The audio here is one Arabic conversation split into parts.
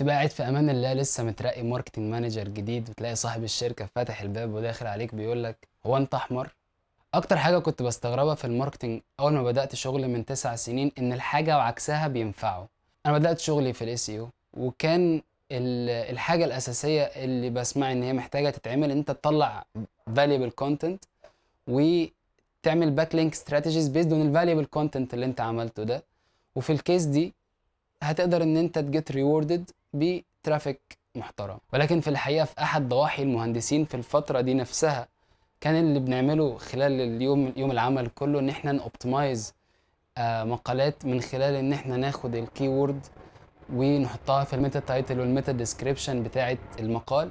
تبقى قاعد في امان الله لسه مترقي ماركتنج مانجر جديد، وتلاقي صاحب الشركه فاتح الباب وداخل عليك بيقول لك هو انت احمر؟ اكتر حاجه كنت بستغربها في الماركتنج اول ما بدات شغل من 9 سنين ان الحاجه وعكسها بينفعوا. انا بدات شغلي في الاس او، وكان الحاجه الاساسيه اللي بسمع ان هي محتاجه تتعمل ان انت تطلع valuable content وتعمل باك لينك استراتيجيز بيزد اون الفاليبل كونتنت اللي انت عملته ده. وفي الكيس دي هتقدر ان انت تجيت ريوردد بترافيك محترم. ولكن في الحقيقه في احد ضواحي المهندسين في الفتره دي نفسها كان اللي بنعمله خلال يوم العمل كله ان احنا نوبتمايز مقالات من خلال ان احنا ناخد الكي وورد ونحطها في الميتا تايتل والميتا ديسكريبشن بتاعه المقال.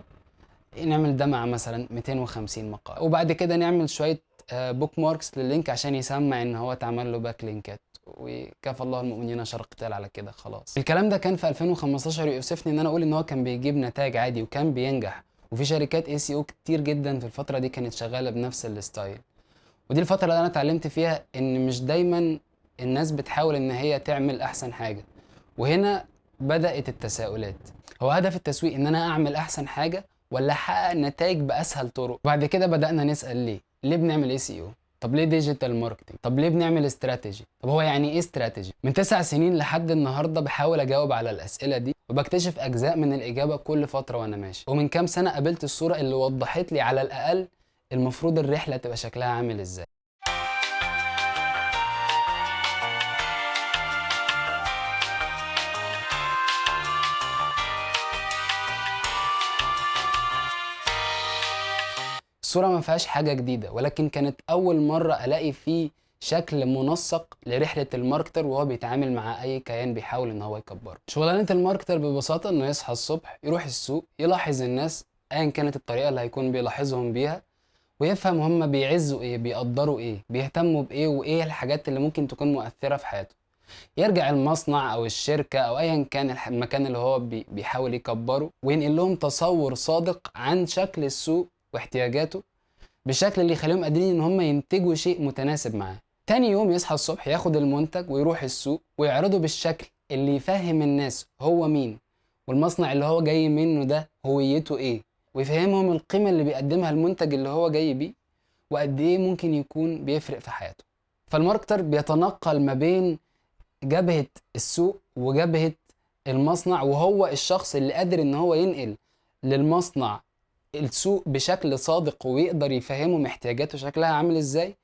نعمل ده مع مثلا 250 مقال، وبعد كده نعمل شويه بوك ماركس لللينك عشان يسمع ان هو اتعمل له باك لينكات، وكفى الله المؤمنين شر قتال على كده. خلاص الكلام ده كان في 2015، يؤسفني ان انا اقول ان هو كان بيجيب نتائج عادي وكان بينجح، وفي شركات اي سي او كتير جدا في الفتره دي كانت شغاله بنفس الستايل. ودي الفتره اللي انا اتعلمت فيها ان مش دايما الناس بتحاول ان هي تعمل احسن حاجه. وهنا بدات التساؤلات، هو هدف التسويق ان انا اعمل احسن حاجه ولا احقق نتائج باسهل طرق؟ بعد كده بدانا نسال ليه بنعمل اي سي او؟ طب ليه ديجيتال ماركتنج؟ طب ليه بنعمل استراتيجي؟ طب هو يعني ايه استراتيجي؟ من 9 سنين لحد النهارده بحاول اجاوب على الاسئله دي، وبكتشف اجزاء من الاجابه كل فتره وانا ماشي. ومن كام سنه قابلت الصوره اللي وضحت لي على الاقل المفروض الرحله تبقى شكلها عامل ازاي. الصورة ما فيهاش حاجة جديدة، ولكن كانت أول مرة ألاقي فيه شكل منسق لرحلة الماركتر وهو بيتعامل مع أي كيان بيحاول إن هو يكبره. شغلانة الماركتر ببساطة إنه يصحى الصبح يروح السوق يلاحظ الناس أيا كانت الطريقة اللي هيكون بيلاحظهم بيها، ويفهم هم بيعزوا إيه، بيقدروا إيه، بيهتموا بإيه، وإيه الحاجات اللي ممكن تكون مؤثرة في حياتهم. يرجع المصنع أو الشركة أو أيا كان المكان اللي هو بيحاول يكبره وينقل لهم تصور صادق عن شكل السوق واحتياجاته، بالشكل اللي يخليهم قادرين ان هم ينتجوا شيء متناسب معاه. تاني يوم يصحى الصبح ياخد المنتج ويروح السوق ويعرضه بالشكل اللي يفهم الناس هو مين، والمصنع اللي هو جاي منه ده هويته ايه، ويفهمهم القيمة اللي بيقدمها المنتج اللي هو جاي بيه وقد ايه ممكن يكون بيفرق في حياته. فالماركتر بيتنقل ما بين جبهة السوق وجبهة المصنع، وهو الشخص اللي قادر ان هو ينقل للمصنع السوق بشكل صادق ويقدر يفهمهم احتياجاته شكلها عامل ازاي،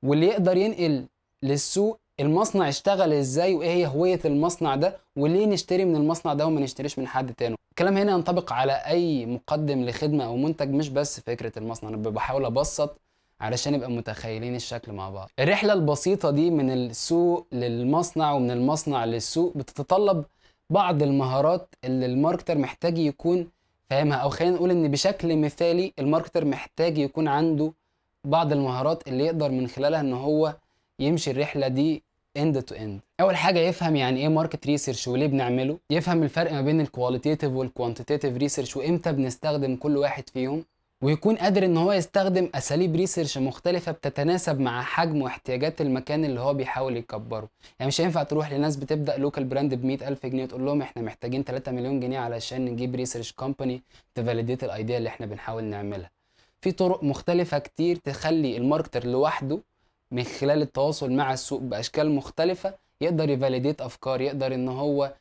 واللي يقدر ينقل للسوق المصنع اشتغل ازاي وايه هي هوية المصنع ده وليه نشتري من المصنع ده وما نشتريش من حد تاني. الكلام هنا ينطبق على اي مقدم لخدمة او منتج، مش بس فكرة المصنع. انا بحاول ابسط علشان نبقى متخيلين الشكل مع بعض. الرحلة البسيطة دي من السوق للمصنع ومن المصنع للسوق بتتطلب بعض المهارات اللي الماركتر محتاج يكون فاهمها، او خلينا نقول ان بشكل مثالي الماركتر محتاج يكون عنده بعض المهارات اللي يقدر من خلالها ان هو يمشي الرحله دي اند تو اند. اول حاجه يفهم يعني ايه ماركت ريسيرش وليه بنعمله، يفهم الفرق ما بين الكواليتيتيف والكوانتيتيف ريسيرش وامتى بنستخدم كل واحد فيهم، ويكون قادر ان هو يستخدم اساليب ريسيرش مختلفه بتتناسب مع حجم واحتياجات المكان اللي هو بيحاول يكبره. يعني مش هينفع تروح لناس بتبدا لوكال براند ب 100,000 جنيه وتقول لهم احنا محتاجين 3 مليون جنيه علشان نجيب ريسيرش كومباني تفاليديت الايديا اللي احنا بنحاول نعملها. في طرق مختلفة كتير تخلي الماركتر لوحده من خلال التواصل مع السوق بأشكال مختلفة يقدر يفاليديت أفكار، يقدر إن هو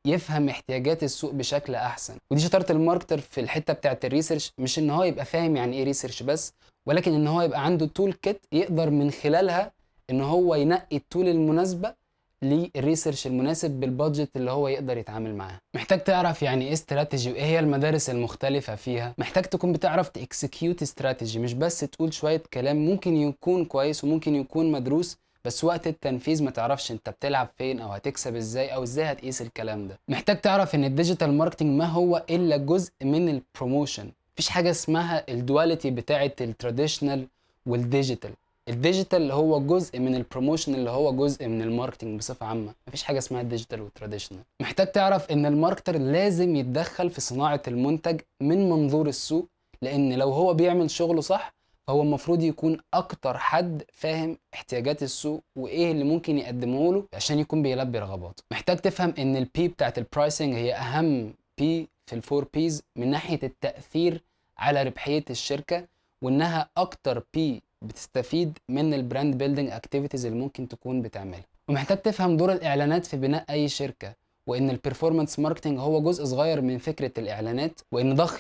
يفهم احتياجات السوق بشكل أحسن. ودي شطارة الماركتر في الحتة بتاعة الريسيرش، مش إن هو يبقى فاهم يعني إيه ريسيرش بس، ولكن إن هو يبقى عنده تول كيت يقدر من خلالها إن هو ينقي التول المناسبة للريسيرش المناسب بالبادجت اللي هو يقدر يتعامل معاها. محتاج تعرف يعني ايه استراتيجي وايه هي المدارس المختلفة فيها. محتاج تكون بتعرف تاكسكيوت استراتيجي، مش بس تقول شوية كلام ممكن يكون كويس وممكن يكون مدروس، بس وقت التنفيذ ما تعرفش انت بتلعب فين او هتكسب ازاي او ازاي هتقيس الكلام ده. محتاج تعرف ان الديجيتال ماركتنج ما هو الا جزء من البروموشن. مفيش حاجة اسمها الدواليتي بتاعة التراديشنال والديجيتال. الديجيتال هو جزء من البروموشن اللي هو جزء من الماركتنج بصفة عامة. مفيش حاجة اسمها ديجيتال والتراديشنال. محتاج تعرف ان الماركتر لازم يتدخل في صناعة المنتج من منظور السوق، لان لو هو بيعمل شغله صح فهو المفروض يكون اكتر حد فاهم احتياجات السوق وايه اللي ممكن يقدمه له عشان يكون بيلبي رغباته. محتاج تفهم ان البي بتاعت البرايسنج هي اهم بي في الفور بيز من ناحية التأثير على ربحية الشركة، وإنها أكتر بي بتستفيد من البراند بيلدينج اكتيفيتيز اللي ممكن تكون بتعملها. ومحتاج تفهم دور الإعلانات في بناء أي شركة، وإن البرفورمانس ماركتنج هو جزء صغير من فكرة الإعلانات، وإن ضخ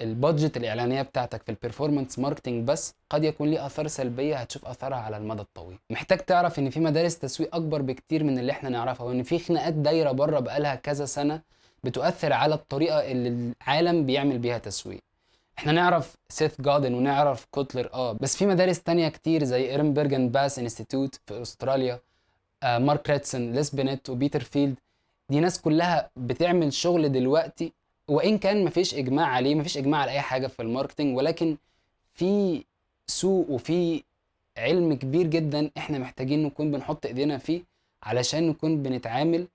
البادجت الإعلانية بتاعتك في البرفورمانس ماركتنج بس قد يكون ليه آثار سلبية هتشوف آثارها على المدى الطويل. محتاج تعرف إن في مدارس تسويق أكبر بكتير من اللي إحنا نعرفها، وإن في خناقات دايرة بره بقالها كذا سنة بتؤثر على الطريقة اللي العالم بيعمل بيها تسويق. احنا نعرف سيث جادن ونعرف كوتلر بس في مدارس تانية كتير زي ايرنبرج باس انستيتوت في استراليا، مارك ريتسون، ليس بينيت، وبيتر فيلد. دي ناس كلها بتعمل شغل دلوقتي، وان كان مفيش اجماع عليه، مفيش اجماع على اي حاجة في الماركتينج، ولكن في سوق وفي علم كبير جدا احنا محتاجين نكون بنحط ايدينا فيه علشان نكون بنتعامل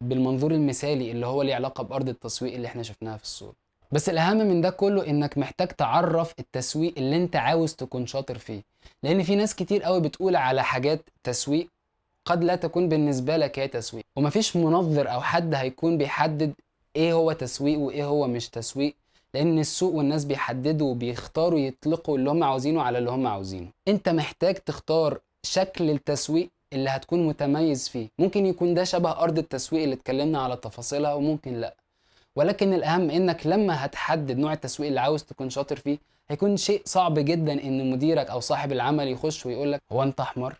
بالمنظور المثالي اللي هو ليه علاقة بأرض التسويق اللي احنا شفناها في الصورة. بس الأهم من ده كله إنك محتاج تعرف التسويق اللي أنت عاوز تكون شاطر فيه، لأن في ناس كتير قوي بتقول على حاجات تسويق قد لا تكون بالنسبة لك هي تسويق، ومفيش منظر أو حد هيكون بيحدد إيه هو تسويق وإيه هو مش تسويق، لأن السوق والناس بيحددوا وبيختاروا يطلقوا اللي هم عاوزينه على اللي هم عاوزينه. أنت محتاج تختار شكل التسويق اللي هتكون متميز فيه. ممكن يكون ده شبه أرض التسويق اللي اتكلمنا على تفاصيلها، وممكن لأ، ولكن الأهم إنك لما هتحدد نوع التسويق اللي عاوز تكون شاطر فيه، هيكون شيء صعب جدا إن مديرك أو صاحب العمل يخش ويقولك هو أنت أحمر؟